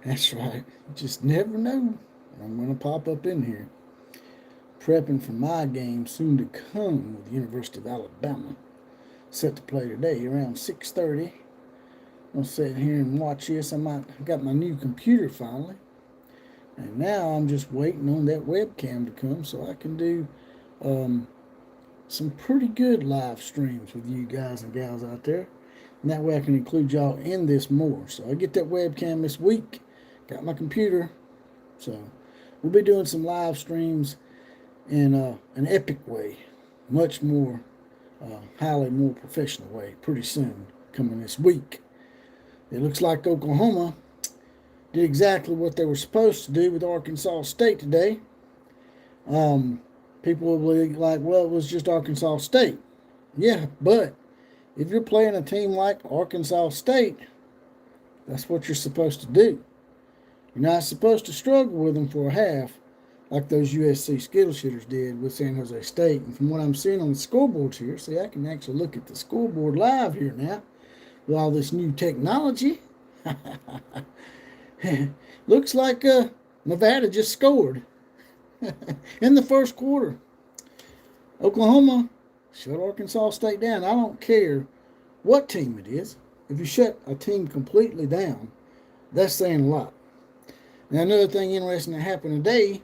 That's right. You just never know. I'm going to pop up in here. Prepping for my game soon to come with the University of Alabama. Set to play today around 6:30. I'll sit here and watch this. I got my new computer finally. And now I'm just waiting on that webcam to come so I can do um, some pretty good live streams with you guys and gals out there. And that way I can include y'all in this more. So I get that webcam this week. Got my computer. So we'll be doing some live streams in an epic way. Much more, highly more professional way pretty soon coming this week. It looks like Oklahoma did exactly what they were supposed to do with Arkansas State today. People will be like, well, it was just Arkansas State. Yeah, but if you're playing a team like Arkansas State, that's what you're supposed to do. You're not supposed to struggle with them for a half like those USC Skittle Shitters did with San Jose State. And from what I'm seeing on the scoreboards here, see, I can actually look at the scoreboard live here now with all this new technology. Looks like Nevada just scored in the first quarter. Oklahoma shut Arkansas State down. I don't care what team it is. If you shut a team completely down, that's saying a lot. Now, another thing interesting that happened today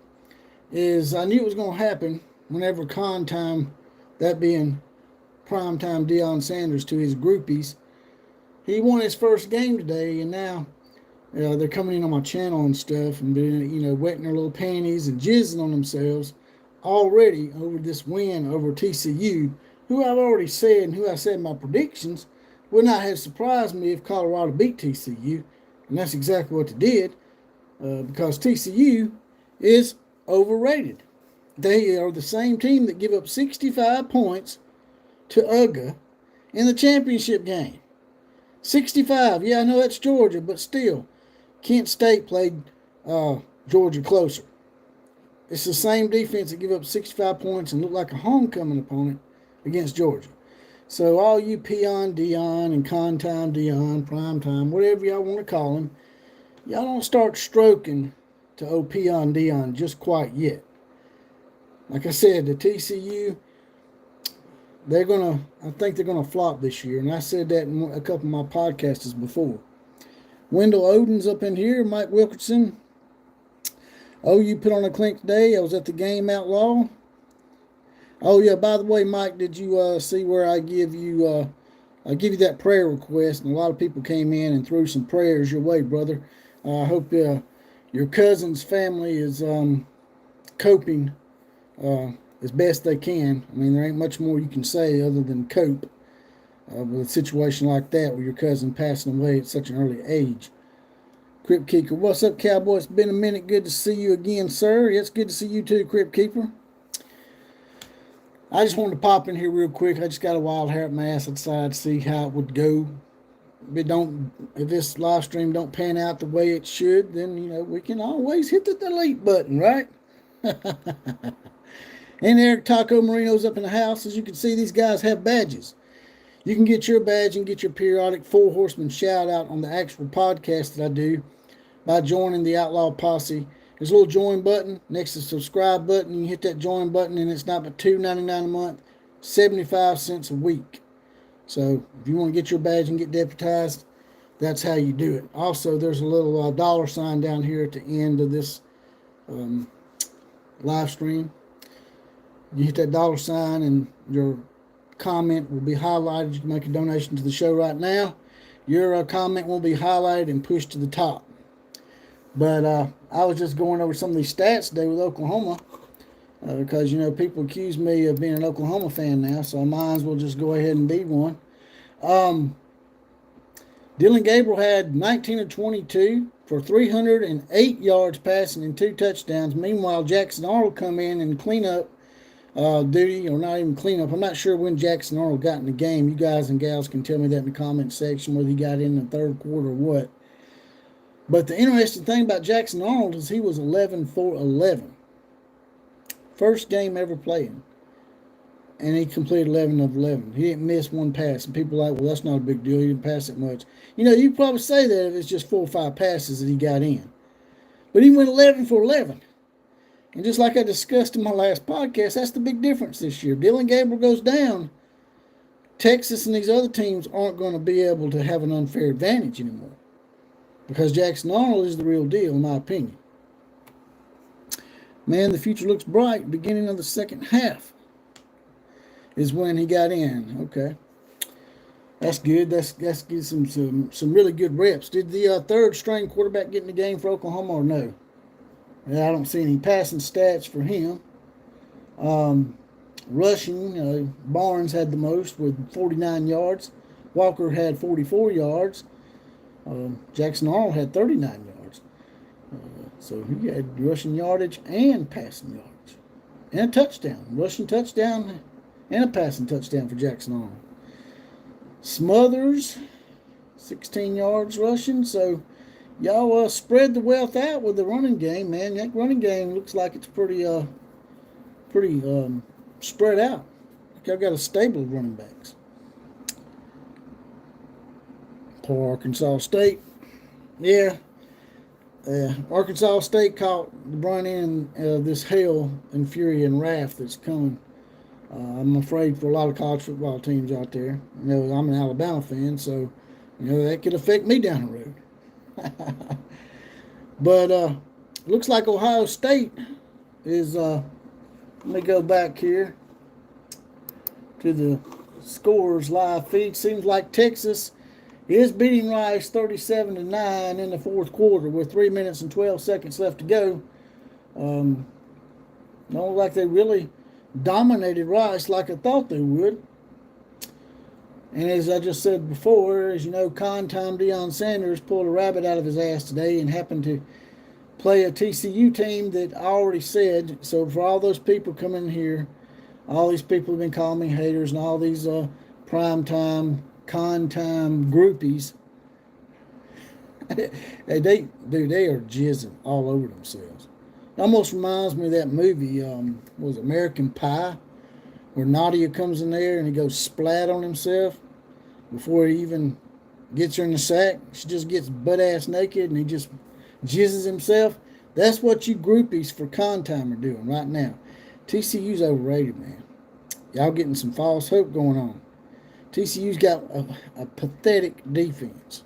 is I knew it was going to happen whenever con time, that being primetime Deion Sanders to his groupies. He won his first game today, and now they're coming in on my channel and stuff and being, wetting their little panties and jizzing on themselves already over this win over TCU, who I've already said and who I said in my predictions would not have surprised me if Colorado beat TCU, and that's exactly what they did, because TCU is overrated. They are the same team that give up 65 points to UGA in the championship game. 65, yeah, I know that's Georgia, but still, Kent State played Georgia closer. It's the same defense that give up 65 points and look like a homecoming opponent against Georgia. So all you peon Deion and con time Deion, prime time, whatever y'all want to call him, y'all don't start stroking to old peon Deion just quite yet. Like I said, the TCU, I think they're gonna flop this year, and I said that in a couple of my podcasts before. Wendell Oden's up in here, Mike Wilkerson. OU put on a clink today. I was at the game Outlaw. Oh yeah, by the way, Mike, did you see where I give you that prayer request? And a lot of people came in and threw some prayers your way, brother. I hope your cousin's family is coping as best they can. I mean, there ain't much more you can say other than cope with a situation like that with your cousin passing away at such an early age. Crypt Keeper, what's up, cowboy? It's been a minute. Good to see you again, sir. It's good to see you too, Crypt Keeper. I just wanted to pop in here real quick. I just got a wild hair at my ass. I decided to see how it would go. If this live stream don't pan out the way it should, then we can always hit the delete button, right? And Eric Taco Marino's up in the house. As you can see, these guys have badges. You can get your badge and get your periodic Four Horsemen shout out on the actual podcast that I do by joining the Outlaw Posse. There's a little join button next to the subscribe button. You hit that join button, and it's not but $2.99 a month, 75 cents a week. So if you want to get your badge and get deputized, that's how you do it. Also, there's a little dollar sign down here at the end of this live stream. You hit that dollar sign, and your comment will be highlighted. You can make a donation to the show right now. Your comment will be highlighted and pushed to the top. But I was just going over some of these stats today with Oklahoma because, people accuse me of being an Oklahoma fan now, so I might as well just go ahead and be one. Dylan Gabriel had 19 of 22 for 308 yards passing and 2 touchdowns. Meanwhile, Jackson Arnold come in and clean up duty, or not even clean up. I'm not sure when Jackson Arnold got in the game. You guys and gals can tell me that in the comment section, whether he got in the third quarter or what. But the interesting thing about Jackson Arnold is he was 11 for 11. First game ever playing. and he completed 11 of 11. He didn't miss one pass. And people are like, well, that's not a big deal. He didn't pass it much. You probably say that if it's just 4 or 5 passes that he got in. But he went 11 for 11. And just like I discussed in my last podcast, that's the big difference this year. Dylan Gabriel goes down. Texas and these other teams aren't going to be able to have an unfair advantage anymore. Because Jackson Arnold is the real deal, in my opinion. Man, the future looks bright. Beginning of the second half is when he got in. Okay. That's good. That's gives some really good reps. Did the third string quarterback get in the game for Oklahoma or no? I don't see any passing stats for him. Rushing, Barnes had the most with 49 yards. Walker had 44 yards. Jackson Arnold had 39 yards. So he had rushing yardage and passing yards. And a touchdown. Rushing touchdown and a passing touchdown for Jackson Arnold. Smothers, 16 yards rushing. So y'all spread the wealth out with the running game, man. That running game looks like it's pretty spread out. I've got a stable of running backs. Poor Arkansas State. Yeah. Arkansas State caught the brunt in this hell and fury and wrath that's coming. I'm afraid for a lot of college football teams out there. I'm an Alabama fan, so that could affect me down the road. But looks like Ohio State is. Let me go back here to the scores live feed. Seems like Texas is beating Rice 37-9 in the fourth quarter with 3 minutes and 12 seconds left to go. Don't look like they really dominated Rice like I thought they would. And as I just said before, as you know, Con Time Deion Sanders pulled a rabbit out of his ass today and happened to play a TCU team that I already said. So for all those people coming here, all these people have been calling me haters and all these prime time, con time groupies. they are jizzing all over themselves. It almost reminds me of that movie, was American Pie, where Nadia comes in there and he goes splat on himself before he even gets her in the sack. She just gets butt-ass naked and he just jizzes himself. That's what you groupies for con time are doing right now. TCU's overrated, man. Y'all getting some false hope going on. TCU's got a pathetic defense.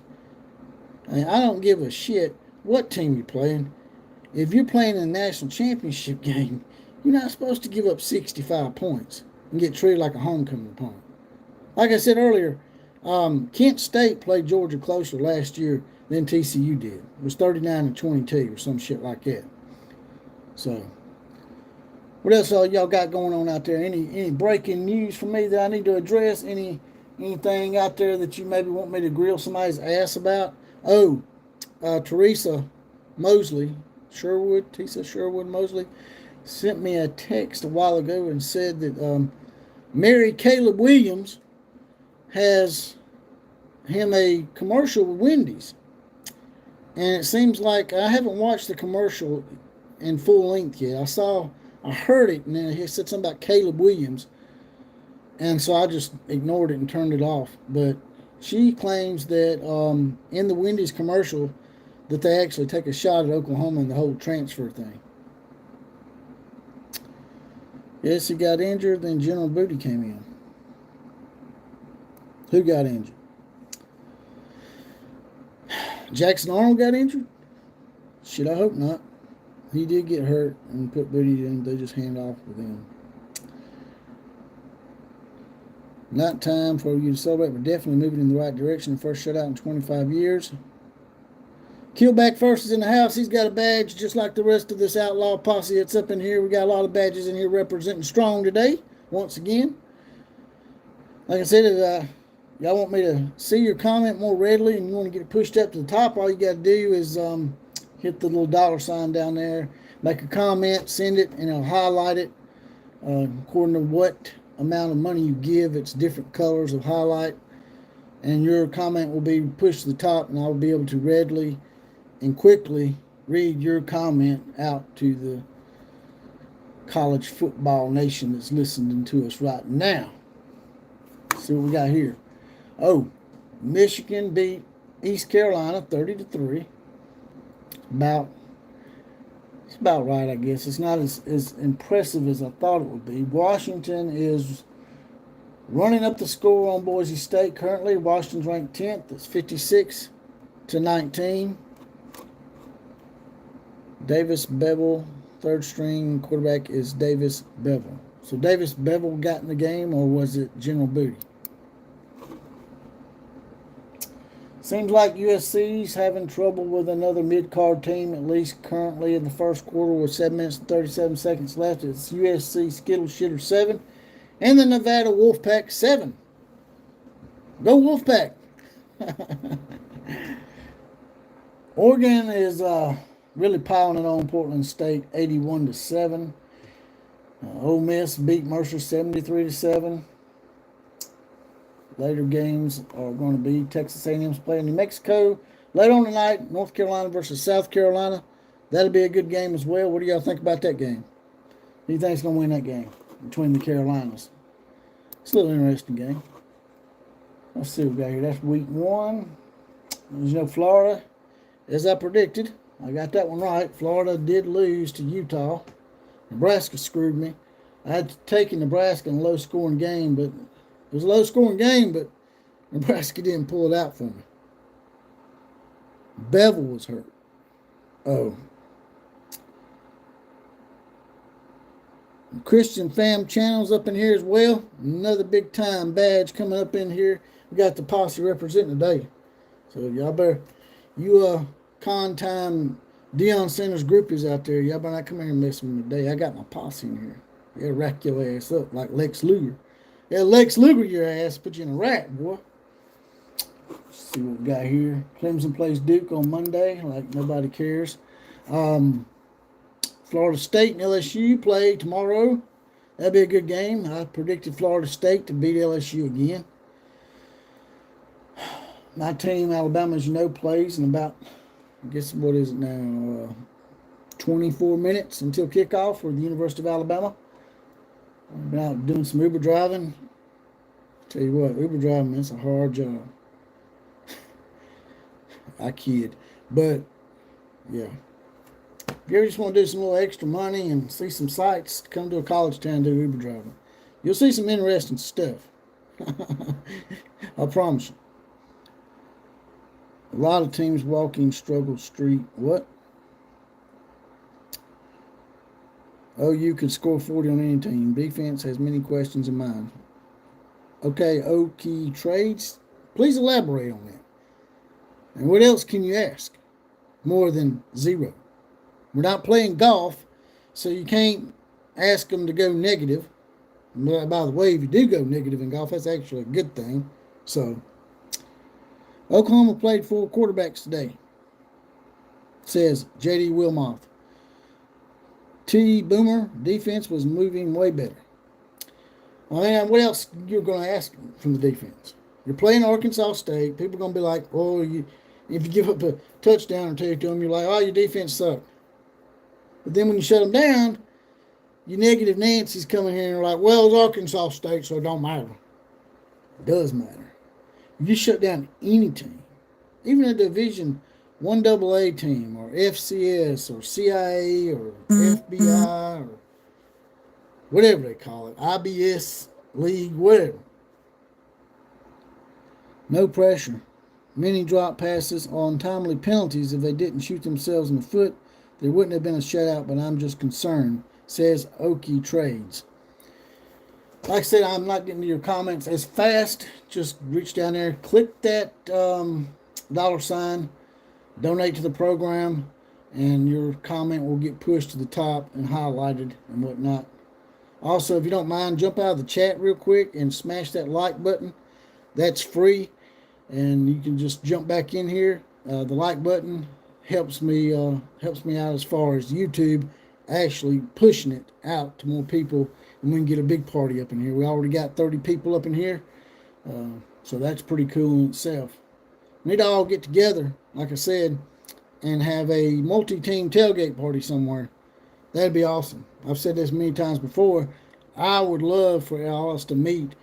I don't give a shit what team you're playing. If you're playing in a national championship game, you're not supposed to give up 65 points and get treated like a homecoming opponent. Like I said earlier, Kent State played Georgia closer last year than TCU did. It was 39-22 or some shit like that. So, what else y'all got going on out there? Any breaking news for me that I need to address? Anything out there that you maybe want me to grill somebody's ass about? Teresa Sherwood Mosley sent me a text a while ago and said that Mary Caleb Williams has him a commercial with Wendy's. And it seems like I haven't watched the commercial in full length yet. I heard it, and then he said something about Caleb Williams. And so I just ignored it and turned it off. But she claims that in the Wendy's commercial that they actually take a shot at Oklahoma and the whole transfer thing. Yes, he got injured, then General Booty came in. Who got injured? Jackson Arnold got injured? Shit, I hope not. He did get hurt and put Booty in. They just hand off with him. Not time for you to celebrate, but definitely moving in the right direction. First shutout in 25 years. Killback First is in the house. He's got a badge just like the rest of this outlaw posse that's up in here. We got a lot of badges in here representing strong today, once again. Like I said, if y'all want me to see your comment more readily and you want to get it pushed up to the top, all you got to do is hit the little $ down there, make a comment, send it, and I'll highlight it according to what amount of money you give. It's different colors of highlight, and your comment will be pushed to the top, and I'll be able to readily and quickly read your comment out to college football nation that's listening to us right now. Let's see what we got here. Oh, Michigan beat East Carolina 30-3. It's about right, I guess. It's not as impressive as I thought it would be. Washington is running up the score on Boise State currently. Washington's ranked 10th. It's 56-19. Davis Bevel, third string quarterback, is Davis Bevel. So Davis Bevel got in the game, or was it General Booty? Seems like USC's having trouble with another mid-card team, at least currently in the first quarter with 7 minutes and 37 seconds left. It's USC Skittle Shitter 7 and the Nevada Wolfpack 7. Go Wolfpack! Oregon is really piling it on Portland State 81-7. Ole Miss beat Mercer 73-7. Later games are going to be Texas A&M's playing New Mexico. Later on tonight, North Carolina versus South Carolina. That'll be a good game as well. What do y'all think about that game? Who do you think's going to win that game between the Carolinas? It's a little interesting game. Let's see what we got here. That's week 1. As you know, Florida, as I predicted, I got that one right. Florida did lose to Utah. Nebraska screwed me. I had taken Nebraska in a low-scoring game, but it was a low-scoring game, but Nebraska didn't pull it out for me. Bevel was hurt. Oh. Christian Fam channels up in here as well. Another big-time badge coming up in here. We got the posse representing today. So y'all better, you con-time Deion Center's groupies out there, y'all better not come here and mess with me today. I got my posse in here. Yeah, rack your ass up like Lex Luger. Yeah, Lex Luger your ass, put you in a rack, boy. Let's see what we got here. Clemson plays Duke on Monday, like nobody cares. Florida State and LSU play tomorrow. That'll be a good game. I predicted Florida State to beat LSU again. My team, Alabama, as you know, plays in about, I guess, what is it now, 24 minutes until kickoff for the University of Alabama. I've been out doing some Uber driving. Tell you what, Uber driving, it's a hard job. I kid. But, yeah. If you ever just want to do some little extra money and see some sights, come to a college town and do Uber driving. You'll see some interesting stuff. I promise you. A lot of teams walking struggle street. What? OU could score 40 on any team. Defense has many questions in mind. Okay, Okie trades. Please elaborate on that. And what else can you ask? More than 0. We're not playing golf, so you can't ask them to go negative. By the way, if you do go negative in golf, that's actually a good thing. So, Oklahoma played 4 quarterbacks today, says J.D. Wilmoth. T. Boomer, defense was moving way better. Well, man, what else you're going to ask from the defense? You're playing Arkansas State. People are going to be like, oh, if you give up a touchdown or 2 to them, you're like, oh, your defense sucked. But then when you shut them down, your negative Nancy's coming here and are like, well, it's Arkansas State, so it don't matter. It does matter. If you shut down any team, even a Division 1 AA team or FCS or CIA or FBI or whatever they call it, IBS league, whatever. No pressure. Many drop passes on timely penalties. If they didn't shoot themselves in the foot, there wouldn't have been a shutout, but I'm just concerned, says Okie Trades. Like I said, I'm not getting to your comments as fast. Just reach down there, click that $, donate to the program, and your comment will get pushed to the top and highlighted and whatnot. Also, if you don't mind, jump out of the chat real quick and smash that like button. That's free, and you can just jump back in here. The like button helps me out as far as YouTube actually pushing it out to more people, and we can get a big party up in here. We already got 30 people up in here, so that's pretty cool in itself. We need to all get together, like I said, and have a multi-team tailgate party somewhere. That'd be awesome. I've said this many times before. I would love for us to meet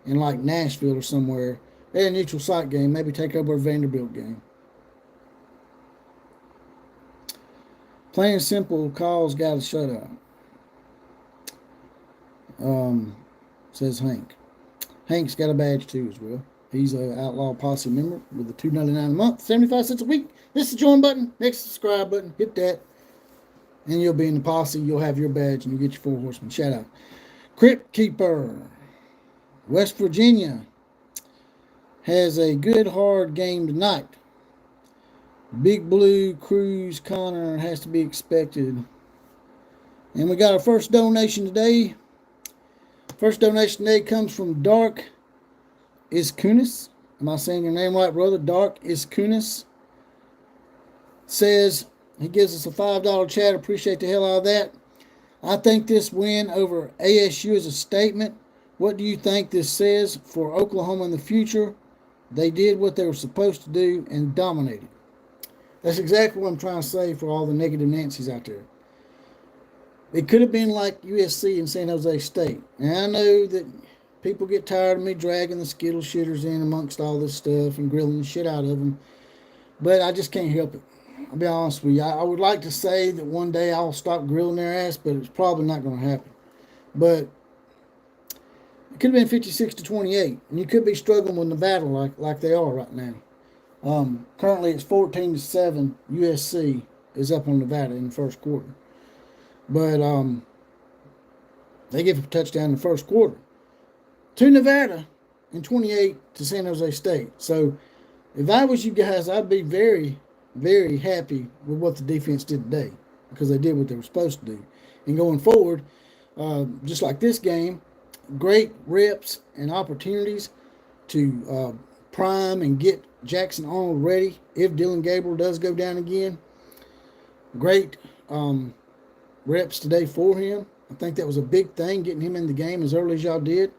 in like Nashville or somewhere. At a neutral site game, maybe take over a Vanderbilt game. Plain and simple, Calls got a shutout. Says Hank. Hank's got a badge too as well. He's an Outlaw Posse member with a $2.99 a month, 75 cents a week. This is the join button, next subscribe button. Hit that, and you'll be in the posse. You'll have your badge, and you get your 4 horsemen. Shout out. Crypt Keeper. West Virginia has a good, hard game tonight. Big Blue, Cruz, Connor has to be expected. And we got our first donation today. First donation today comes from Dark Iskunis. Am I saying your name right, brother? Dark Iskunis. Says, he gives us a $5 chat. Appreciate the hell out of that. I think this win over ASU is a statement. What do you think this says for Oklahoma in the future? They did what they were supposed to do and dominated. That's exactly what I'm trying to say for all the negative Nancy's out there. It could have been like USC and San Jose State. And I know that people get tired of me dragging the Skittle shitters in amongst all this stuff and grilling the shit out of them. But I just can't help it. I'll be honest with you. I would like to say that one day I'll stop grilling their ass, but it's probably not going to happen. But it could have been 56-28. And you could be struggling with Nevada like they are right now. Currently it's 14-7. USC is up on Nevada in the first quarter. But they give a touchdown in the first quarter to Nevada and 28 to San Jose State. So if I was you guys, I'd be very, very happy with what the defense did today because they did what they were supposed to do. And going forward, just like this game, great reps and opportunities to prime and get Jackson Arnold ready if Dylan Gabriel does go down again. Great reps today for him. I think that was a big thing, getting him in the game as early as y'all did.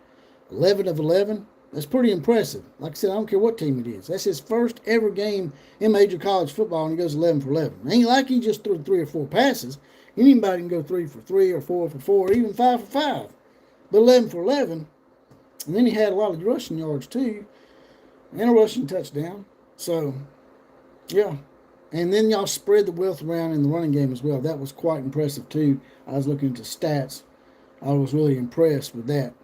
11 of 11. That's pretty impressive. Like I said, I don't care what team it is. That's his first ever game in major college football, and he goes 11 for 11. It ain't like he just threw 3 or 4 passes. Anybody can go 3 for 3 or 4 for 4 or even 5 for 5. But 11 for 11. And then he had a lot of rushing yards too and a rushing touchdown. So, yeah. And then y'all spread the wealth around in the running game as well. That was quite impressive too. I was looking at the stats. I was really impressed with that.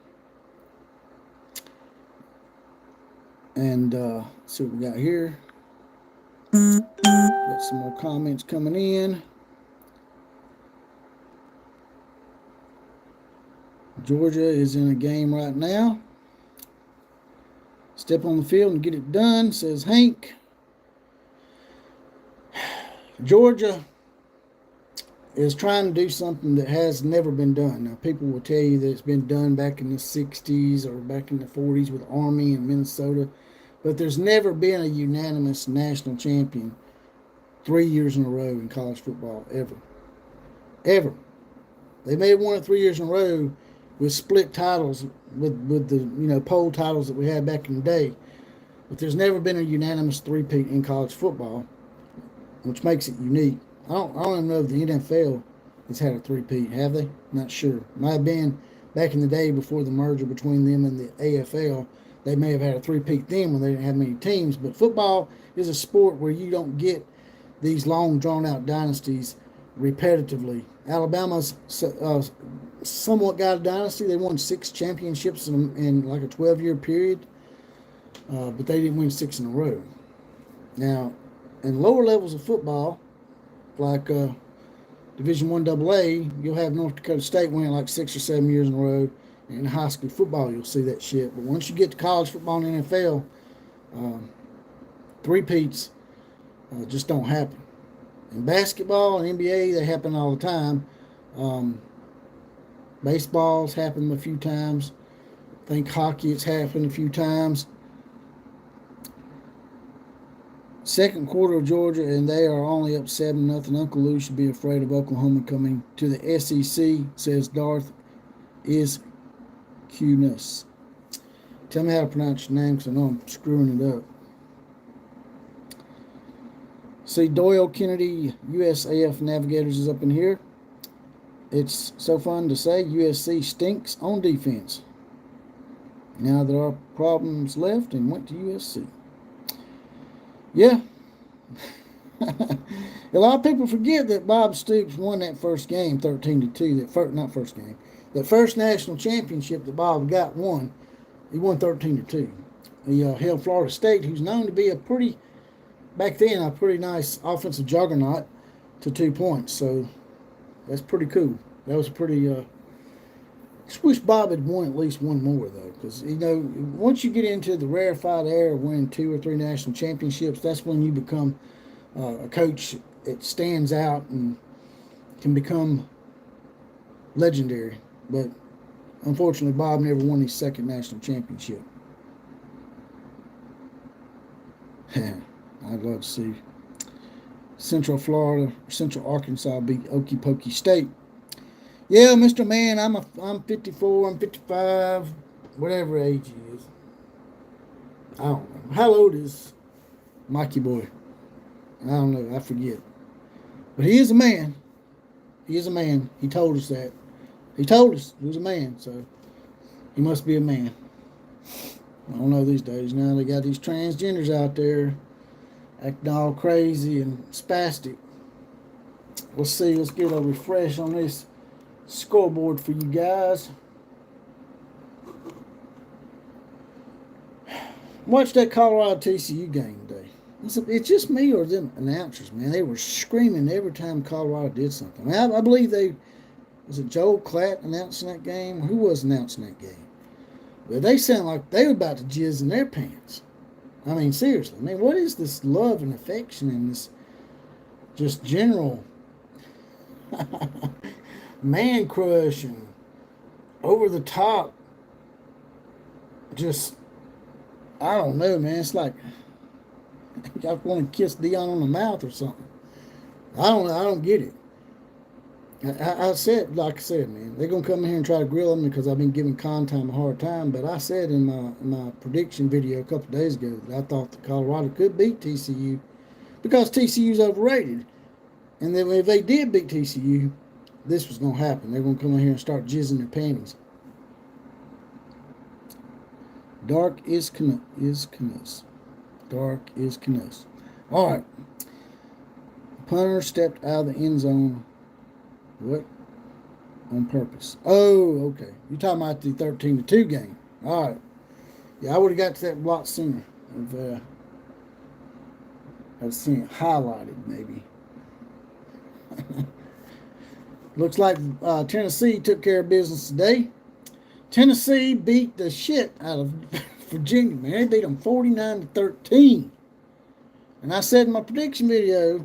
And let's see what we got here. Got some more comments coming in. Georgia is in a game right now. Step on the field and get it done, says Hank. Georgia is trying to do something that has never been done. Now, people will tell you that it's been done back in the 60s or back in the 40s with Army and Minnesota, but there's never been a unanimous national champion 3 years in a row in college football, ever. Ever. They may have won it 3 years in a row with split titles, with the poll titles that we had back in the day, but there's never been a unanimous three-peat in college football, which makes it unique. I don't even know if the NFL has had a three-peat, have they? Not sure. Might have been back in the day before the merger between them and the AFL. They may have had a three-peat then when they didn't have many teams. But football is a sport where you don't get these long, drawn-out dynasties repetitively. Alabama's somewhat got a dynasty. They won 6 championships in like a 12-year period, but they didn't win 6 in a row. Now, in lower levels of football, like Division I AA, you'll have North Dakota State winning like 6 or 7 years in a row. In high school football, you'll see that shit. But once you get to college football and NFL, three-peats just don't happen. In basketball and NBA, they happen all the time. Baseball's happened a few times. I think hockey, it's happened a few times. Second quarter of Georgia, and they are only up 7-0. Uncle Lou should be afraid of Oklahoma coming to the SEC, says Darth is Cunis. Tell me how to pronounce your name, because I know I'm screwing it up. See, Doyle Kennedy, USAF Navigators is up in here. It's so fun to say USC stinks on defense. Now there are problems left and went to USC. Yeah. A lot of people forget that Bob Stoops won that first game 13-2. That first national championship that Bob got won, he won 13-2. He held Florida State, who's known to be back then, a pretty nice offensive juggernaut, to 2 points. So that's pretty cool. That was a pretty. Just wish Bob had won at least one more though, because once you get into the rarefied air of winning 2 or 3 national championships, that's when you become a coach that stands out and can become legendary. But unfortunately, Bob never won his second national championship. I'd love to see Central Arkansas beat Okie State. Yeah, Mr. Man, I'm 54, I'm 55, whatever age he is. I don't know. How old is Mikey Boy? I don't know. I forget. But he is a man. He is a man. He told us that. He told us he was a man, so he must be a man. I don't know these days. Now they got these transgenders out there acting all crazy and spastic. Let's see. Let's get a refresh on this scoreboard for you guys. Watch that Colorado TCU game today. It's just me or them announcers, man. They were screaming every time Colorado did something. I believe was it Joel Klatt announcing that game? Who was announcing that game? But they sound like they were about to jizz in their pants. I mean, seriously. I mean, what is this love and affection and this just general man crush and over the top? Just, I don't know, man. It's like y'all want to kiss Deion on the mouth or something. I don't get it. I said, like I said, man, they're going to come in here and try to grill me because I've been giving Con-Time a hard time. But I said in my prediction video a couple of days ago that I thought that Colorado could beat TCU because TCU's overrated. And then if they did beat TCU, this was going to happen. They're going to come in here and start jizzing their panties. Dark is Canucks. Dark is Canucks. All right. Punter stepped out of the end zone. What? On purpose. Oh, okay. You're talking about the 13-2 game. All right. Yeah, I would have got to that a lot sooner. I've seen it highlighted, maybe. Looks like Tennessee took care of business today. Tennessee beat the shit out of Virginia, man. They beat them 49-13. And I said in my prediction video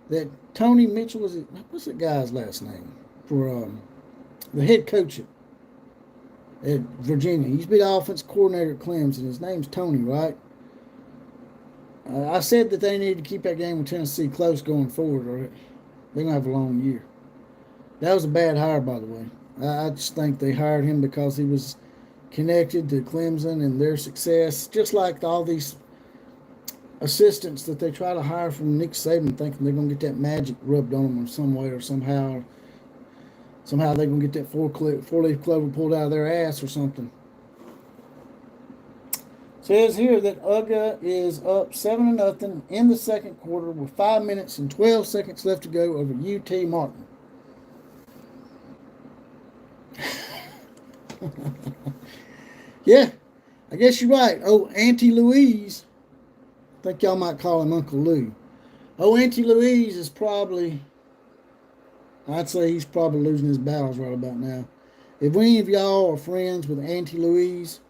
that Tony Mitchell what's that guy's last name for the head coach at Virginia? He used to be the offensive coordinator at Clemson. His name's Tony, right? I said that they need to keep that game with Tennessee close going forward, or they're gonna have a long year. That was a bad hire, by the way. I just think they hired him because he was connected to Clemson and their success, just like all these assistants that they try to hire from Nick Saban, thinking they're going to get that magic rubbed on them in some way or somehow they're going to get that four-leaf clover pulled out of their ass or something. Says here that UGA is up 7-0 in the second quarter with 5 minutes and 12 seconds left to go over UT Martin. Yeah, I guess you're right. Oh, Auntie Louise. I think y'all might call him Uncle Lou. Oh, Auntie Louise is I'd say he's probably losing his battles right about now. If any of y'all are friends with Auntie Louise,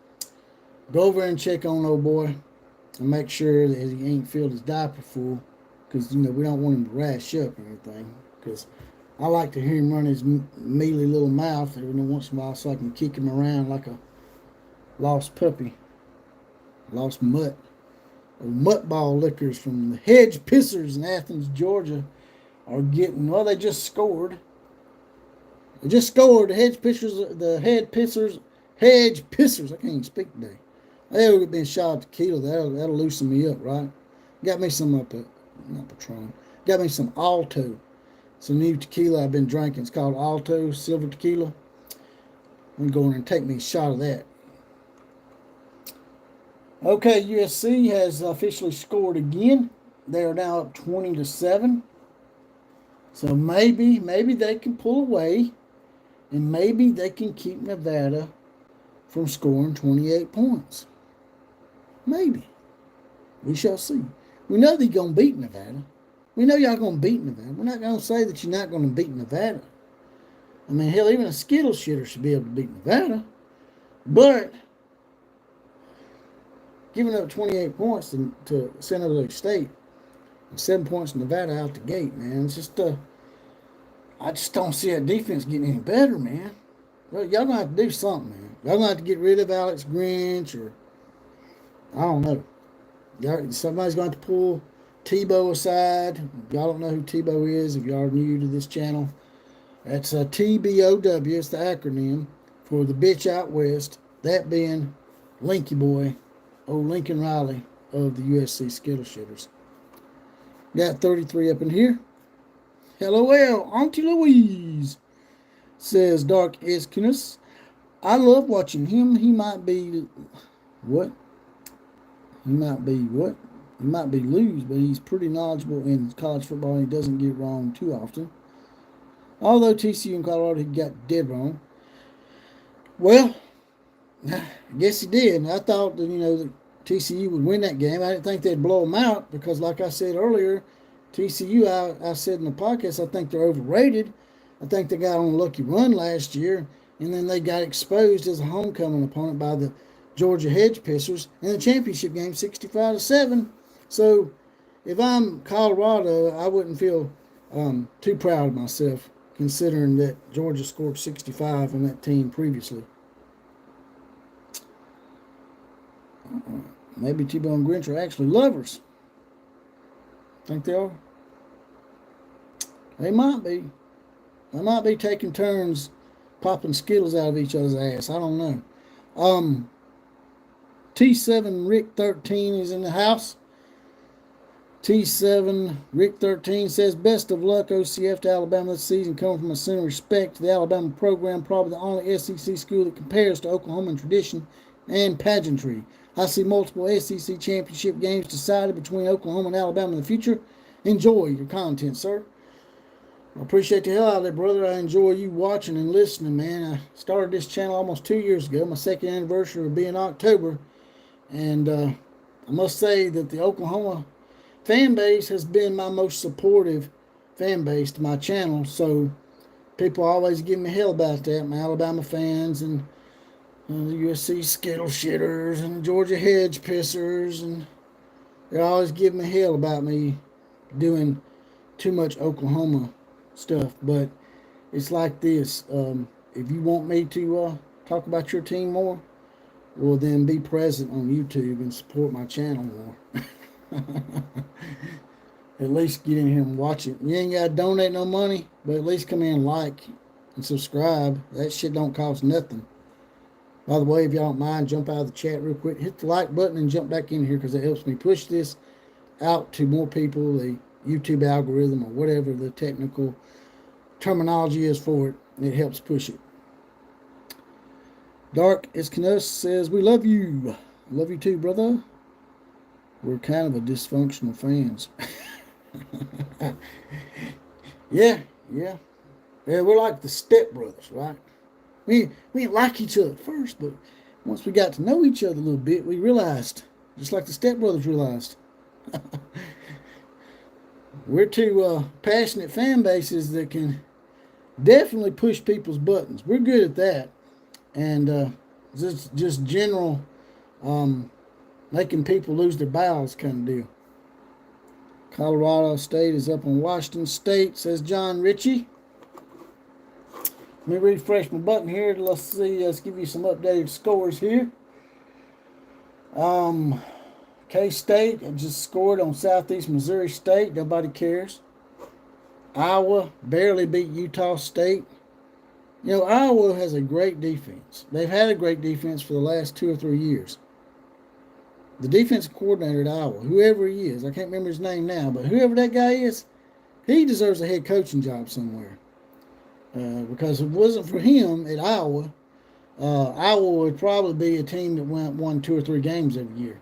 go over and check on old boy and make sure that he ain't filled his diaper full, because, we don't want him to rash up or anything, because I like to hear him run his mealy little mouth every once in a while so I can kick him around like a lost puppy, lost mutt. Mutt ball lickers from the Hedge Pissers in Athens, Georgia are getting, they just scored. They just scored. The Hedge Pissers, I can't even speak today. They would have been shot at tequila. That'll loosen me up, right? Got me some not Patron. Got me some Alto. some new tequila I've been drinking. It's called Alto Silver Tequila. I'm going to go in and take me a shot of that. Okay, USC has officially scored again. They are now up 20-7. So maybe they can pull away, and maybe they can keep Nevada from scoring 28 points. Maybe. We shall see. We know they're going to beat Nevada. We know y'all going to beat Nevada. We're not going to say that you're not going to beat Nevada. I mean, hell, even a Skittle shitter should be able to beat Nevada. But giving up 28 points to San Jose State, and 7 points to Nevada out the gate, man. It's just, I just don't see that defense getting any better, man. Well, y'all going to have to do something, man. Y'all going to have to get rid of Alex Grinch, or I don't know. Somebody's going to have to pull Tebow aside. Y'all don't know who Tebow is if y'all are new to this channel. That's TBOW. It's the acronym for the bitch out west. That being Linky Boy, old Lincoln Riley of the USC Skittle Shitters. Got 33 up in here. LOL, Auntie Louise, says Dark Eskinus. I love watching him. He might be what? He might be what? He might be loose, but he's pretty knowledgeable in college football and he doesn't get wrong too often. Although TCU and Colorado, he got dead wrong. Well, I guess he did. I thought that, that TCU would win that game. I didn't think they'd blow them out because, like I said earlier, TCU, I said in the podcast, I think they're overrated. I think they got on a lucky run last year, and then they got exposed as a homecoming opponent by the Georgia Hedge Pissers in the championship game, 65-7. So, if I'm Colorado, I wouldn't feel too proud of myself, considering that Georgia scored 65 on that team previously. Maybe Tebow and Grinch are actually lovers. Think they are? They might be. They might be taking turns popping Skittles out of each other's ass. I don't know. T7 Rick 13 is in the house. T7 Rick 13 says, best of luck OCF to Alabama this season. Coming from a center of respect to the Alabama program, probably the only SEC school that compares to Oklahoma in tradition and pageantry. I see multiple SEC championship games decided between Oklahoma and Alabama in the future. Enjoy your content, sir. I appreciate the hell out of it, brother. I enjoy you watching and listening, man. I started this channel almost 2 years ago. My second anniversary will be in October. And I must say that the Oklahoma fan base has been my most supportive fan base to my channel. So people always give me hell about that. My Alabama fans and the USC Skittle Shitters and Georgia Hedge Pissers. And they always give me hell about me doing too much Oklahoma stuff. But it's like this. If you want me to talk about your team more, well, then be present on YouTube and support my channel more. At least get in here and watch it. You ain't got to donate no money, but at least come in and like and subscribe. That shit don't cost nothing. By the way, if y'all don't mind, jump out of the chat real quick. Hit the like button and jump back in here because it helps me push this out to more people, the YouTube algorithm or whatever the technical terminology is for it. It helps push it. Dark Eskinus says, we love you. Love you too, brother. We're kind of a dysfunctional fans. Yeah. We're like the stepbrothers, right? We didn't like each other at first, but once we got to know each other a little bit, we realized, just like the stepbrothers realized, we're two passionate fan bases that can definitely push people's buttons. We're good at that. And just general making people lose their bowels kind of deal. Colorado State is up on Washington State, says John Ritchie. Let me refresh my button here. Let's see. Let's give you some updated scores here. K-State just scored on Southeast Missouri State. Nobody cares. Iowa barely beat Utah State. Iowa has a great defense. They've had a great defense for the last 2 or 3 years. The defensive coordinator at Iowa, whoever he is, I can't remember his name now, but whoever that guy is, he deserves a head coaching job somewhere. Because if it wasn't for him at Iowa, Iowa would probably be a team that won 2 or 3 games every year,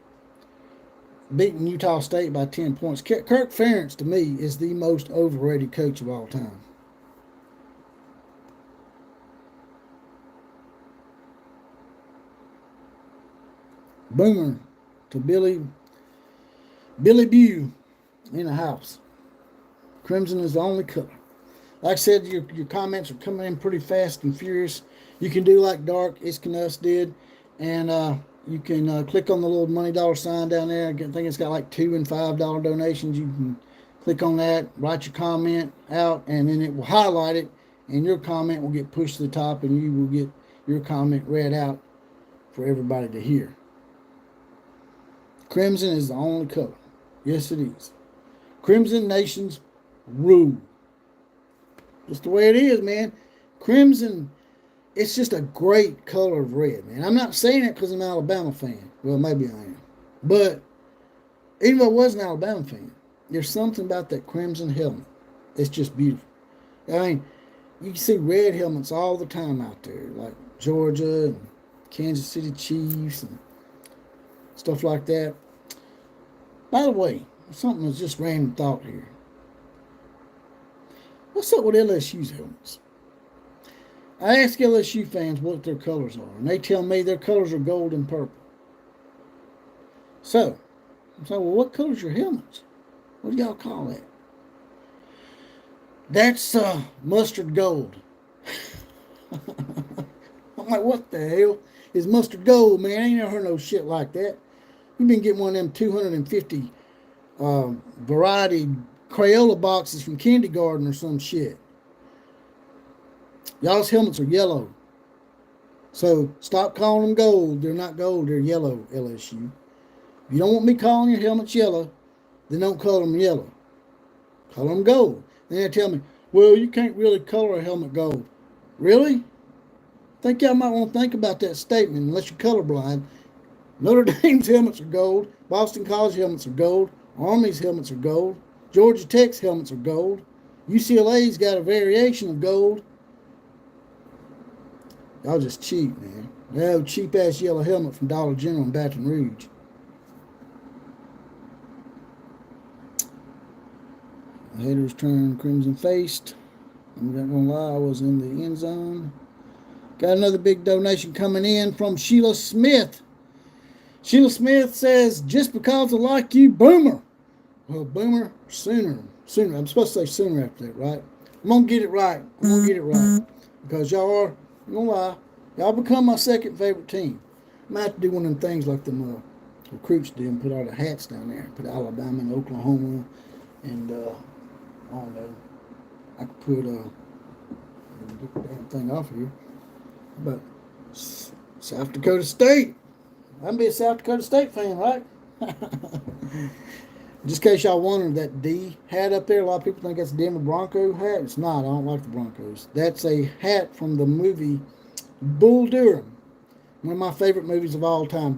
beating Utah State by 10 points. Kirk Ferentz, to me, is the most overrated coach of all time. Boomer to Billy Bew in the house. Crimson is the only color. Like I said, your comments are coming in pretty fast and furious. You can do like Dark Iskanus did, and you can click on the little money dollar sign down there. I think it's got like $2 and $5 donations. You can click on that, write your comment out, and then it will highlight it, and your comment will get pushed to the top, and you will get your comment read out for everybody to hear. Crimson is the only color. Yes, it is. Crimson Nations rule. Just the way it is, man. Crimson, it's just a great color of red, man. I'm not saying it because I'm an Alabama fan. Well, maybe I am. But even though I was an Alabama fan, there's something about that crimson helmet. It's just beautiful. I mean, you can see red helmets all the time out there, like Georgia and Kansas City Chiefs and stuff like that. By the way, something that's just random thought here. What's up with LSU's helmets? I ask LSU fans what their colors are, and they tell me their colors are gold and purple. So, I'm saying, well, what color's your helmets? What do y'all call that? That's mustard gold. I'm like, what the hell is mustard gold, man? I ain't never heard no shit like that. We've been getting one of them 250 variety Crayola boxes from kindergarten or some shit. Y'all's helmets are yellow. So stop calling them gold. They're not gold. They're yellow, LSU. If you don't want me calling your helmets yellow, then don't color them yellow. Color them gold. Then they tell me, well, you can't really color a helmet gold. Really? I think y'all might want to think about that statement unless you're colorblind. Notre Dame's helmets are gold. Boston College helmets are gold. Army's helmets are gold. Georgia Tech's helmets are gold. UCLA's got a variation of gold. Y'all just cheap, man. That cheap-ass yellow helmet from Dollar General in Baton Rouge. The haters turned crimson-faced. I'm not going to lie, I was in the end zone. Got another big donation coming in from Sheila Smith. Sheila Smith says, just because I like you, Boomer. Well, Boomer, sooner. I'm supposed to say sooner after that, right? I'm going to get it right. Because y'all are, I'm going to lie, y'all become my second favorite team. I might have to do one of them things like them recruits did and put all the hats down there. Put Alabama and Oklahoma and, I don't know. I could put, get the damn thing off here. But South Dakota State. I'm be a South Dakota State fan, right? Just in case y'all wondered, that D hat up there, a lot of people think that's a Denver Bronco hat. It's not. I don't like the Broncos. That's a hat from the movie Bull Durham. One of my favorite movies of all time.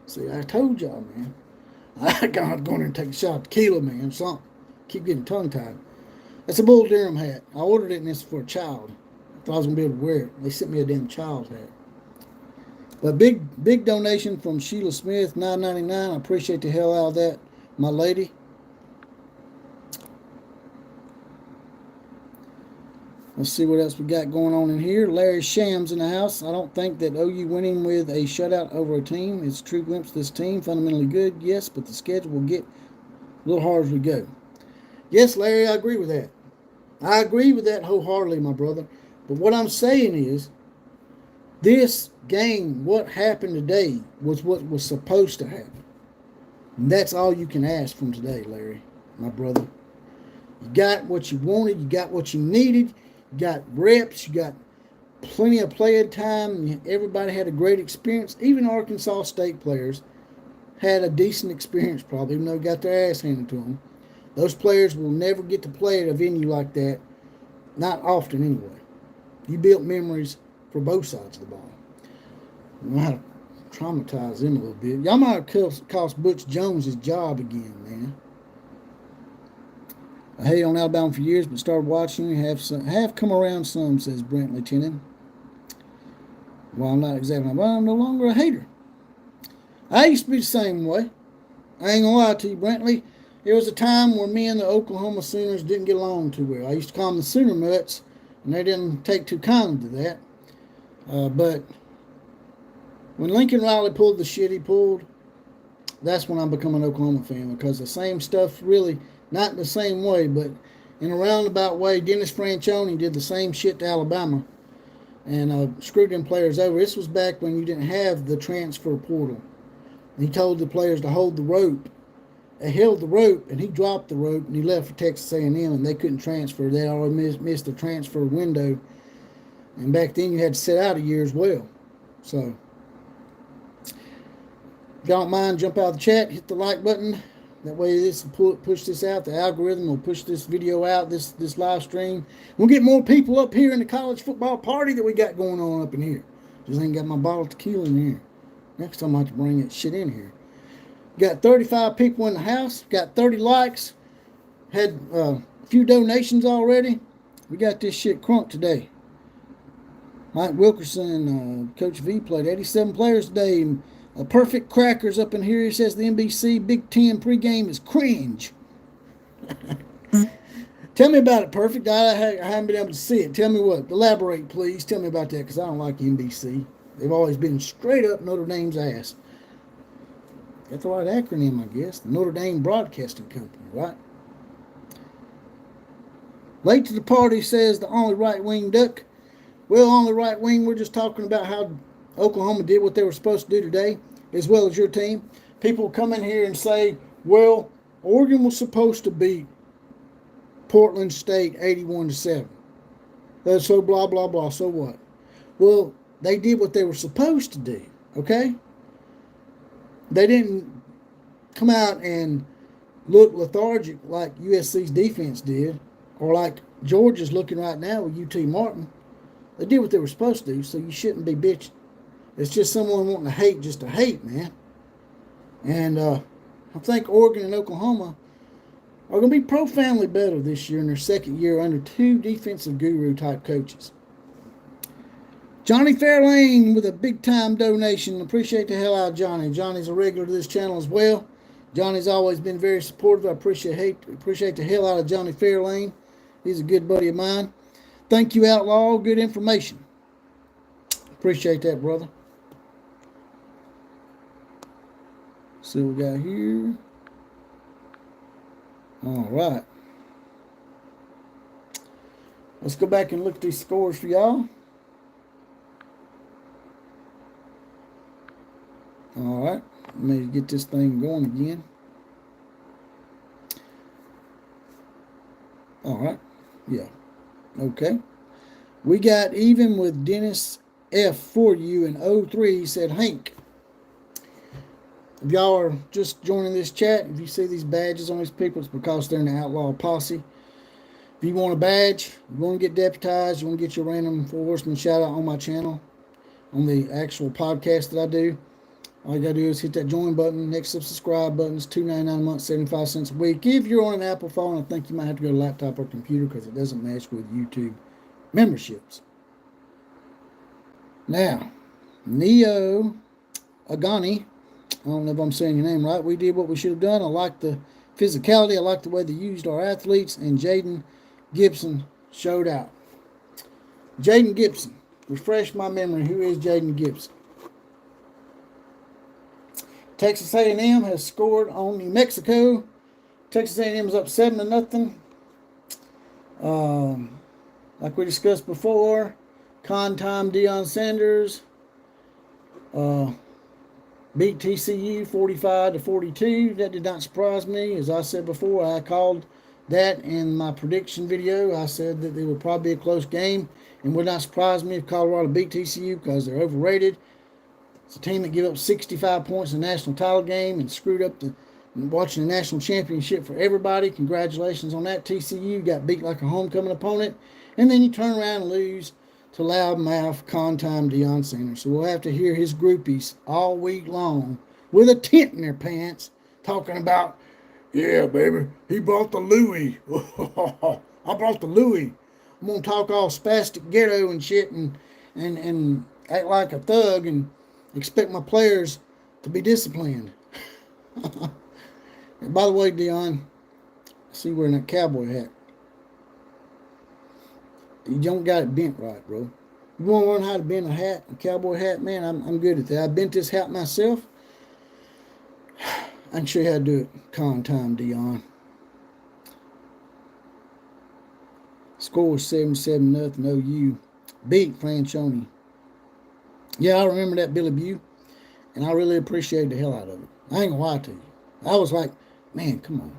See, I told y'all, man. I got going and take a shot of tequila, man. Something. Keep getting tongue-tied. That's a Bull Durham hat. I ordered it, and it's for a child. I thought I was going to be able to wear it. They sent me a damn child's hat. But big donation from Sheila Smith, $9.99. I appreciate the hell out of that, my lady. Let's see what else we got going on in here. Larry Shams in the house. I don't think that OU winning with a shutout over a team is a true glimpse of this team. Fundamentally good, yes, but the schedule will get a little hard as we go. Yes, Larry, I agree with that. I agree with that wholeheartedly, my brother. But what I'm saying is, this game, what happened today, was what was supposed to happen. And that's all you can ask from today, Larry, my brother. You got what you wanted. You got what you needed. You got reps. You got plenty of playing time. Everybody had a great experience. Even Arkansas State players had a decent experience probably, even though they got their ass handed to them. Those players will never get to play at a venue like that. Not often, anyway. You built memories for both sides of the ball. You know how to traumatize them a little bit. Y'all might have cost Butch Jones his job again, man. I hated on Alabama for years, but started watching. Have come around some, says Brentley Tennant. Well, I'm not exactly, but I'm no longer a hater. I used to be the same way. I ain't gonna lie to you, Brentley. There was a time where me and the Oklahoma Sooners didn't get along too well. I used to call them the Sooner Mutts, and they didn't take too kindly to that. But when Lincoln Riley pulled the shit he pulled, that's when I become an Oklahoma fan, because the same stuff, really, not in the same way, but in a roundabout way, Dennis Franchione did the same shit to Alabama and screwed them players over. This was back when you didn't have the transfer portal. And he told the players to hold the rope. They held the rope, and he dropped the rope, and he left for Texas A&M, and they couldn't transfer. They already missed the transfer window. And back then, you had to sit out a year as well. So, if y'all don't mind, jump out of the chat, hit the like button. That way, this will push this out. The algorithm will push this video out, this live stream. We'll get more people up here in the college football party that we got going on up in here. Just ain't got my bottle of tequila in here. Next time I have to bring that shit in here. Got 35 people in the house. Got 30 likes. Had a few donations already. We got this shit crunk today. Mike Wilkerson, Coach V, played 87 players today. Perfect Crackers up in here. He says the NBC Big Ten pregame is cringe. Tell me about it, Perfect. I haven't been able to see it. Tell me what. Elaborate, please. Tell me about that, because I don't like NBC. They've always been straight up Notre Dame's ass. That's the right acronym, I guess. The Notre Dame Broadcasting Company, right? Late to the party, says the only right-wing duck. Well, on the right wing, we're just talking about how Oklahoma did what they were supposed to do today, as well as your team. People come in here and say, well, Oregon was supposed to beat Portland State 81-7. That's so blah, blah, blah. So what? Well, they did what they were supposed to do, okay? They didn't come out and look lethargic like USC's defense did, or like Georgia's looking right now with UT Martin. They did what they were supposed to do, so you shouldn't be bitching. It's just someone wanting to hate just to hate, man. And I think Oregon and Oklahoma are going to be profoundly better this year in their second year under two defensive guru-type coaches. Johnny Fairlane with a big-time donation. Appreciate the hell out of Johnny. Johnny's a regular to this channel as well. Johnny's always been very supportive. I appreciate the hell out of Johnny Fairlane. He's a good buddy of mine. Thank you, Outlaw. Good information. Appreciate that, brother. See what we got here. All right. Let's go back and look at these scores for y'all. All right. Let me get this thing going again. All right. Yeah. Okay. We got even with Dennis F for you in 03, said Hank. If y'all are just joining this chat, if you see these badges on these people, it's because they're in the Outlaw Posse. If you want a badge, you want to get deputized, you want to get your random Four Horsemen shout out on my channel, on the actual podcast that I do, all you got to do is hit that join button next to the subscribe button. It's $2.99 a month, 75 cents a week. If you're on an Apple phone, I think you might have to go to laptop or computer because it doesn't match with YouTube memberships. Now, Neo Agani, I don't know if I'm saying your name right. We did what we should have done. I like the physicality. I like the way they used our athletes. And Jaden Gibson showed out. Jaden Gibson. Refresh my memory. Who is Jaden Gibson? Texas A&M has scored on New Mexico. Texas A&M is up 7-0. Like we discussed before, con time Deion Sanders beat TCU 45-42. That did not surprise me. As I said before, I called that in my prediction video. I said that it would probably be a close game, and would not surprise me if Colorado beat TCU because they're overrated. It's a team that gave up 65 points in the national title game and screwed up watching the national championship for everybody. Congratulations on that. TCU got beat like a homecoming opponent. And then you turn around and lose to loudmouth, con-time Deion Sanders. So we'll have to hear his groupies all week long with a tent in their pants talking about Yeah, baby. He brought the Louis. I brought the Louis. I'm gonna talk all spastic ghetto and shit and act like a thug and expect my players to be disciplined. And by the way, Deion, I see you wearing that cowboy hat. You don't got it bent right, bro. You want to learn how to bend a hat, a cowboy hat, man? I'm good at that. I bent this hat myself. I can show you how to do it. Con time, Deion. Score was 77-0 OU. Beat Franchoni. Yeah, I remember that Billy Bew, and I really appreciated the hell out of it. I ain't gonna lie to you. I was like, man, come on.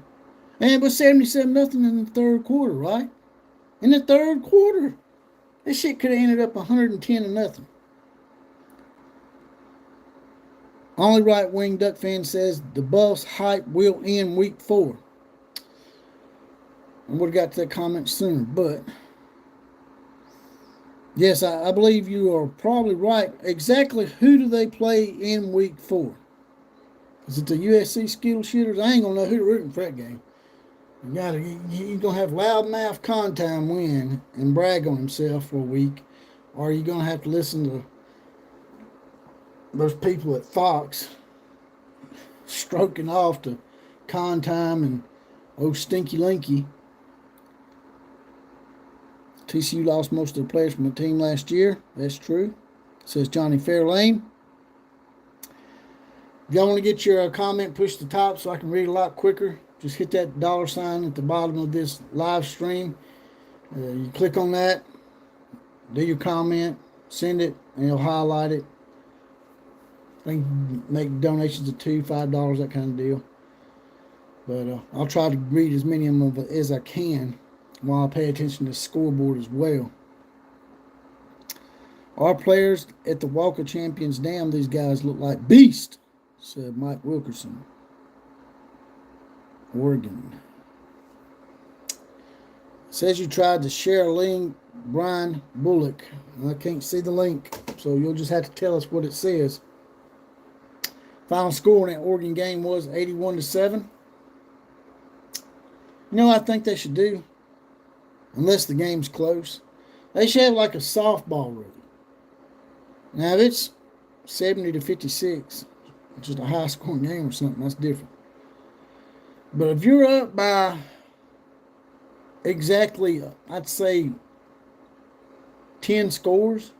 And it was 77-0 in the third quarter, right? In the third quarter. This shit could have ended up 110-0. Only right-wing Duck fan says the Buffs hype will end week 4. I would have got to that comment sooner, but yes, I believe you are probably right. Exactly who do they play in week 4? Is it the USC Skittle Shooters? I ain't gonna know who to root for that game. You're gonna have loudmouth Contime win and brag on himself for a week, or you're gonna have to listen to those people at Fox stroking off to Contime and Stinky Linky. TCU lost most of their players from the team last year. That's true, says Johnny Fairlane. If y'all want to get your comment pushed to the top so I can read a lot quicker, just hit that $sign at the bottom of this live stream. You click on that, do your comment, send it, and it'll highlight it. I can make donations of $2, $5, that kind of deal. But I'll try to read as many of them as I can while I pay attention to the scoreboard as well. Our players at the Walk of Champions, damn, these guys look like beasts, said Mike Wilkerson. Oregon. Says you tried to share a link, Brian Bullock. I can't see the link, so you'll just have to tell us what it says. Final score in that Oregon game was 81-7. You know what I think they should do? Unless the game's close, they should have like a softball rule. Now, if it's 70-56, which is a high scoring game or something, that's different. But if you're up by exactly, I'd say 10 scores,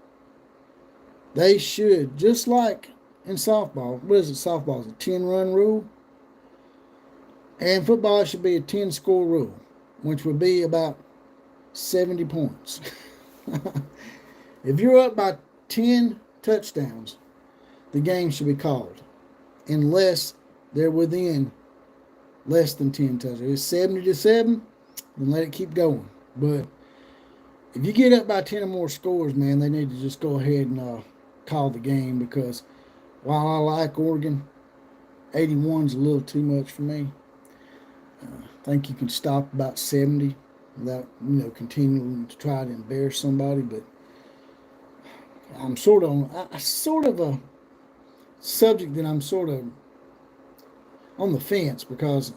they should, just like in softball. What is it? Softball is a 10-run rule. And football should be a 10-score rule, which would be about 70 points. If you're up by 10 touchdowns, the game should be called, unless they're within less than 10 touchdowns. If it's 70-7, then let it keep going. But if you get up by 10 or more scores, man, they need to just go ahead and call the game, because while I like Oregon, 81's a little too much for me. I think you can stop about 70 without, continuing to try to embarrass somebody. But I'm sort of a subject that I'm sort of on the fence, because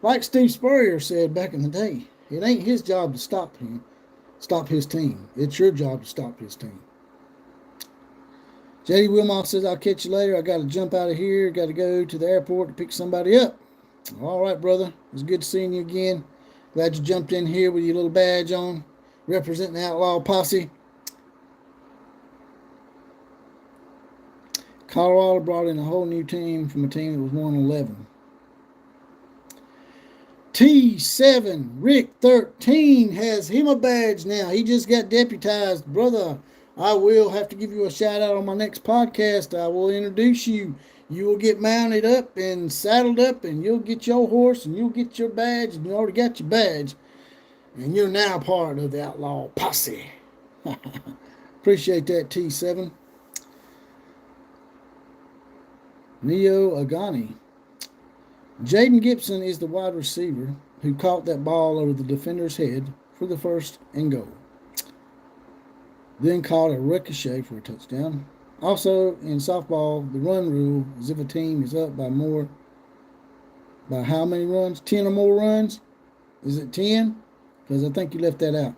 like Steve Spurrier said back in the day, it ain't his job to stop his team. It's your job to stop his team. JD Wilmot says, I'll catch you later. I got to jump out of here. Got to go to the airport to pick somebody up. All right, brother. It was good seeing you again. Glad you jumped in here with your little badge on, representing the Outlaw Posse. Colorado brought in a whole new team from a team that was 1-11. T7 Rick 13 has him a badge now. He just got deputized. Brother, I will have to give you a shout out on my next podcast. I will introduce you. You will get mounted up and saddled up, and you'll get your horse, and you'll get your badge, and you already got your badge. And you're now part of the Outlaw Posse. Appreciate that, T7. Neo Agani. Jaden Gibson is the wide receiver who caught that ball over the defender's head for the first and goal. Then caught a ricochet for a touchdown. Also, in softball, the run rule is if a team is up by more By how many runs? 10 or more runs? Is it 10? Because I think you left that out.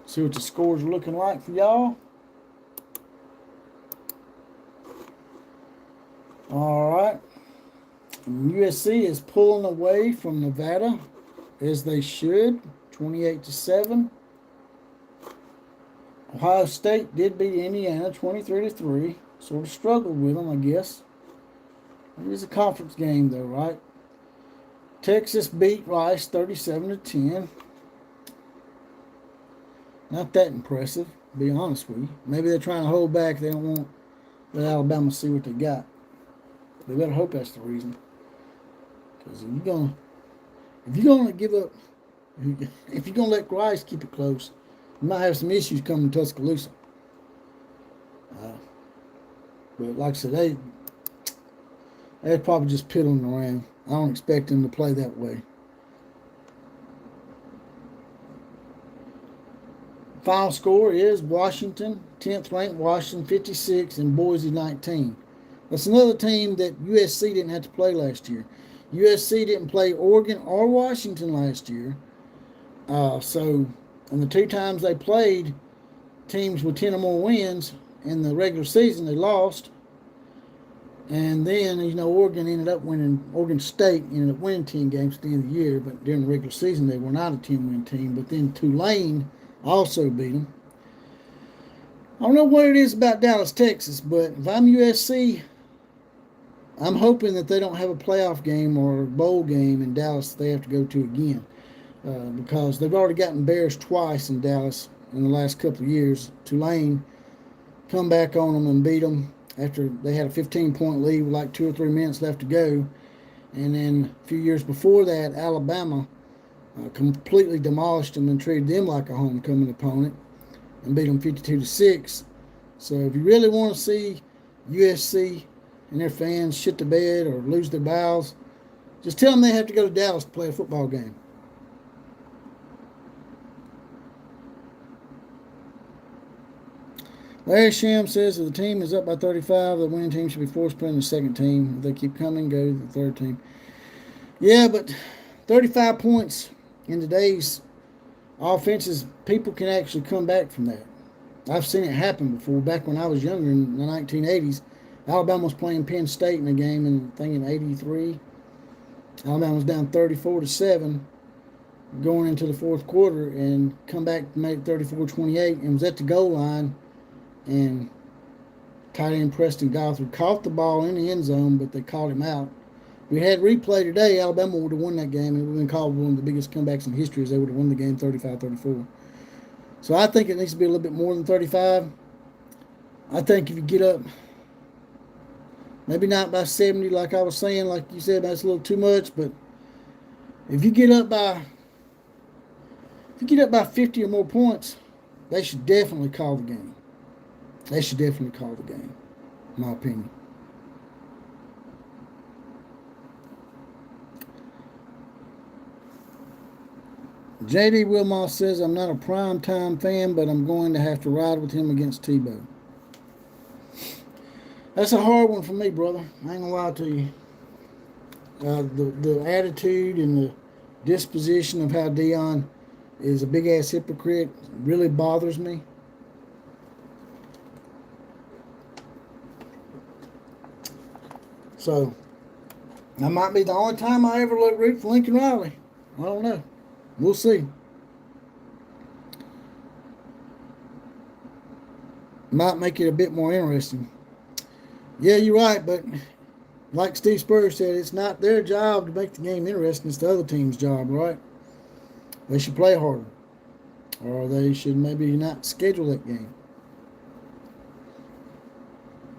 See what the scores are looking like for y'all. All right. And USC is pulling away from Nevada, as they should, 28-7. Ohio State did beat Indiana 23-3. Sort of struggled with them, I guess. It is a conference game, though, right? Texas beat Rice 37-10. Not that impressive, to be honest with you. Maybe they're trying to hold back. They don't want let Alabama see what they got. They better hope that's the reason. Because if you're gonna give up, if you're gonna let Rice keep it close, you might have some issues coming to Tuscaloosa. But like I said, they're probably just piddling around. I don't expect them to play that way. Final score is Washington, 10th ranked Washington 56 and Boise 19. That's another team that USC didn't have to play last year. USC didn't play Oregon or Washington last year. And the two times they played teams with 10 or more wins in the regular season, they lost. And then, Oregon State ended up winning 10 games at the end of the year, but during the regular season, they were not a 10-win team. But then Tulane also beat them. I don't know what it is about Dallas, Texas, but if I'm USC, I'm hoping that they don't have a playoff game or a bowl game in Dallas that they have to go to again. Because they've already gotten embarrassed twice in Dallas in the last couple of years. Tulane come back on them and beat them after they had a 15-point lead with like 2 or 3 minutes left to go. And then a few years before that, Alabama completely demolished them and treated them like a homecoming opponent and beat them 52-6. So if you really want to see USC and their fans shit the bed or lose their bowels, just tell them they have to go to Dallas to play a football game. Larry Sham says if the team is up by 35, the winning team should be forced to play in the second team. If they keep coming, go to the third team. Yeah, but 35 points in today's offenses, people can actually come back from that. I've seen it happen before. Back when I was younger in the 1980s, Alabama was playing Penn State in a game in 83. Alabama was down 34-7 going into the fourth quarter and come back and made it 34-28 and was at the goal line. And tight end Preston Gothard caught the ball in the end zone, but they called him out. If we had replay today, Alabama would have won that game. It would have been called one of the biggest comebacks in history as they would have won the game 35-34. So I think it needs to be a little bit more than 35. I think if you get up, maybe not by 70 like I was saying, like you said, that's a little too much, but if you get up by 50 or more points, they should definitely call the game. They should definitely call the game, in my opinion. J.D. Wilmot says, I'm not a primetime fan, but I'm going to have to ride with him against Tebow. That's a hard one for me, brother. I ain't going to lie to you. The attitude and the disposition of how Deion is a big-ass hypocrite really bothers me. So, that might be the only time I ever root for Lincoln Riley. I don't know. We'll see. Might make it a bit more interesting. Yeah, you're right, but like Steve Spurrier said, it's not their job to make the game interesting. It's the other team's job, right? They should play harder. Or they should maybe not schedule that game.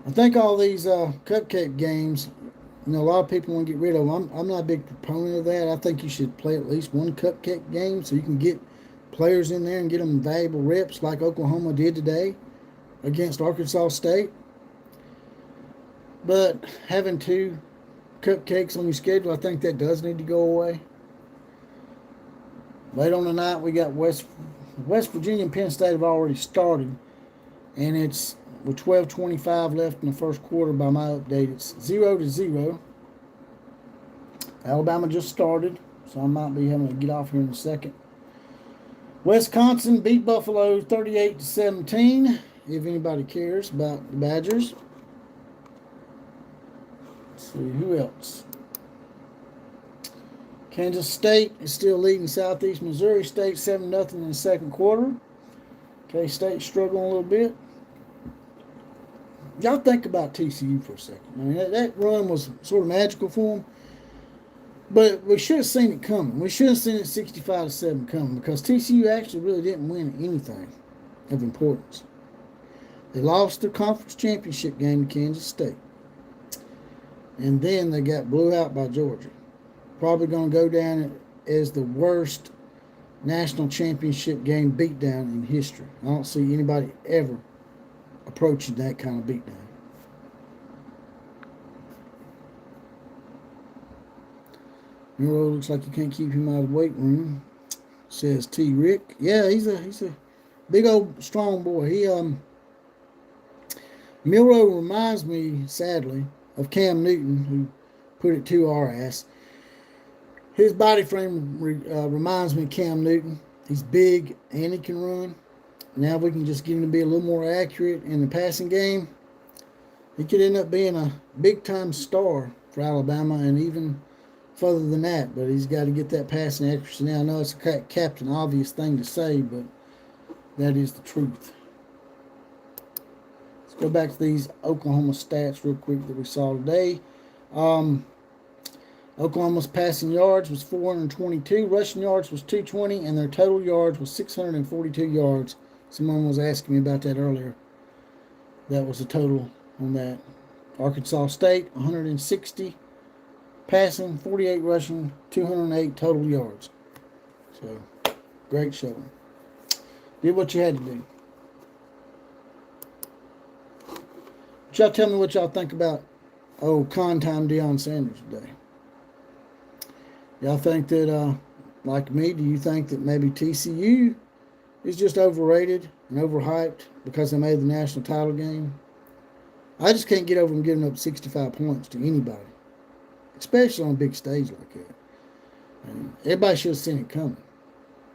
I think all these cupcake games, a lot of people want to get rid of them. I'm not a big proponent of that. I think you should play at least one cupcake game so you can get players in there and get them valuable reps like Oklahoma did today against Arkansas State. But having 2 cupcakes on your schedule, I think that does need to go away. Late on the night, we got West Virginia and Penn State have already started. And it's with 12:25 left in the first quarter by my update. It's 0-0. Alabama just started, so I might be having to get off here in a second. Wisconsin beat Buffalo 38-17, if anybody cares about the Badgers. Let's see, who else? Kansas State is still leading Southeast Missouri State 7-0 in the second quarter. K-State struggling a little bit. Y'all think about TCU for a second. I mean, that run was sort of magical for them. But we should have seen it coming. We should have seen it 65-7 coming, because TCU actually really didn't win anything of importance. They lost their conference championship game to Kansas State. And then they got blew out by Georgia. Probably going to go down as the worst national championship game beatdown in history. I don't see anybody ever approaching that kind of beatdown. Miro looks like you can't keep him out of the weight room, says T. Rick. Yeah, he's a big old strong boy. Miro reminds me, sadly, of Cam Newton, who put it to our ass. His body frame reminds me of Cam Newton. He's big and he can run. Now we can just get him to be a little more accurate in the passing game. He could end up being a big-time star for Alabama and even further than that. But he's got to get that passing accuracy. Now, I know it's a captain obvious thing to say, but that is the truth. Let's go back to these Oklahoma stats real quick that we saw today. Oklahoma's passing yards was 422, rushing yards was 220, and their total yards was 642 yards. Someone was asking me about that earlier. That was the total on that. Arkansas State, 160 passing, 48 rushing, 208 total yards. So, great showing. Did what you had to do. But y'all tell me what y'all think about con time Deion Sanders today. Y'all think that, like me, do you think that maybe TCU is just overrated and overhyped because they made the national title game? I just can't get over them giving up 65 points to anybody, especially on a big stage like that. And everybody should have seen it coming.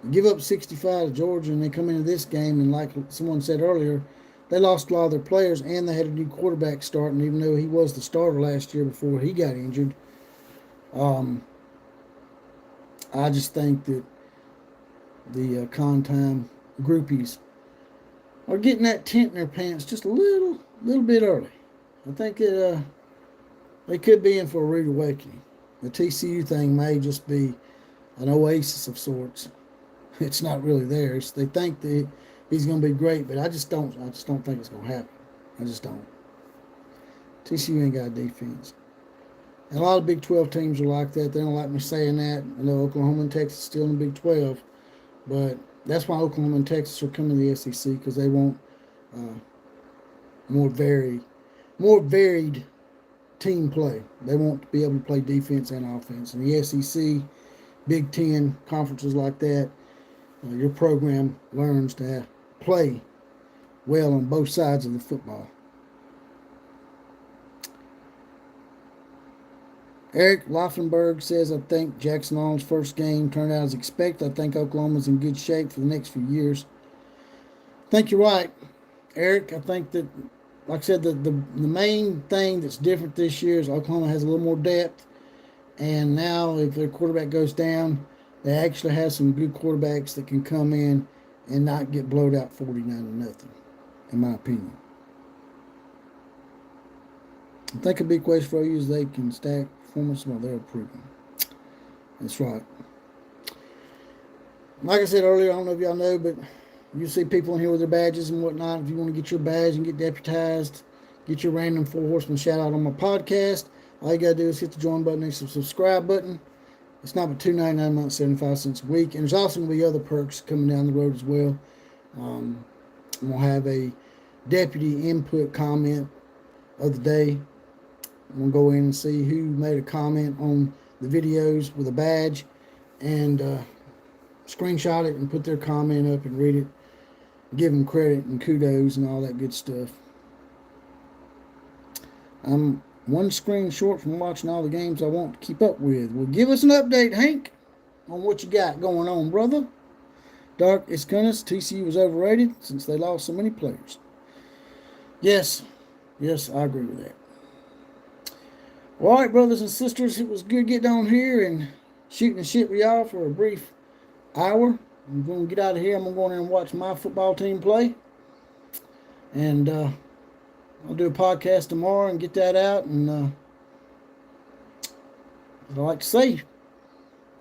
You give up 65 to Georgia, and they come into this game, and like someone said earlier, they lost a lot of their players, and they had a new quarterback starting, even though he was the starter last year before he got injured. I just think that the con time groupies are getting that tent in their pants just a little bit early. I think that they could be in for a rude awakening. The TCU thing may just be an oasis of sorts. It's not really theirs. They think that he's going to be great, but I just don't think it's going to happen. I just don't. TCU ain't got a defense. And a lot of Big 12 teams are like that. They don't like me saying that. I know Oklahoma and Texas are still in the Big 12. But that's why Oklahoma and Texas are coming to the SEC, because they want more varied team play. They want to be able to play defense and offense. And the SEC, Big 10, conferences like that, your program learns to play well on both sides of the football. Eric Laufenberg says, I think Jackson Arnold's first game turned out as expected. I think Oklahoma's in good shape for the next few years. I think you're right, Eric. I think that, like I said, the main thing that's different this year is Oklahoma has a little more depth. And now if their quarterback goes down, they actually have some good quarterbacks that can come in and not get blowed out 49-0, in my opinion. I think a big question for you is they can stack performance while they're improving. That's right. Like I said earlier, I don't know if y'all know, but you see people in here with their badges and whatnot. If you want to get your badge and get deputized, get your random 4 horseman shout out on my podcast, all you got to do is hit the join button next to the subscribe button. It's not but $2.99 a month, 75 cents a week. And there's also going to be other perks coming down the road as well. I'm going to have a deputy input comment of the day. I'm going to go in and see who made a comment on the videos with a badge and screenshot it and put their comment up and read it. Give them credit and kudos and all that good stuff. I'm one screen short from watching all the games I want to keep up with. Well, give us an update, Hank, on what you got going on, brother. Dark is Gunness. TCU was overrated since they lost so many players. Yes, I agree with that. All right, brothers and sisters, it was good getting on here and shooting the shit with y'all for a brief hour. I'm going to get out of here. I'm going to go in there and watch my football team play. And I'll do a podcast tomorrow and get that out. And I'd like to say,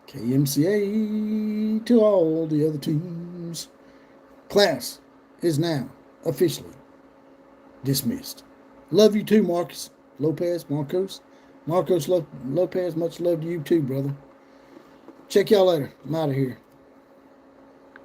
KMCA to all the other teams. Class is now officially dismissed. Love you too, Marcos. Lopez. Much love to you too, brother. Check y'all later. I'm out of here.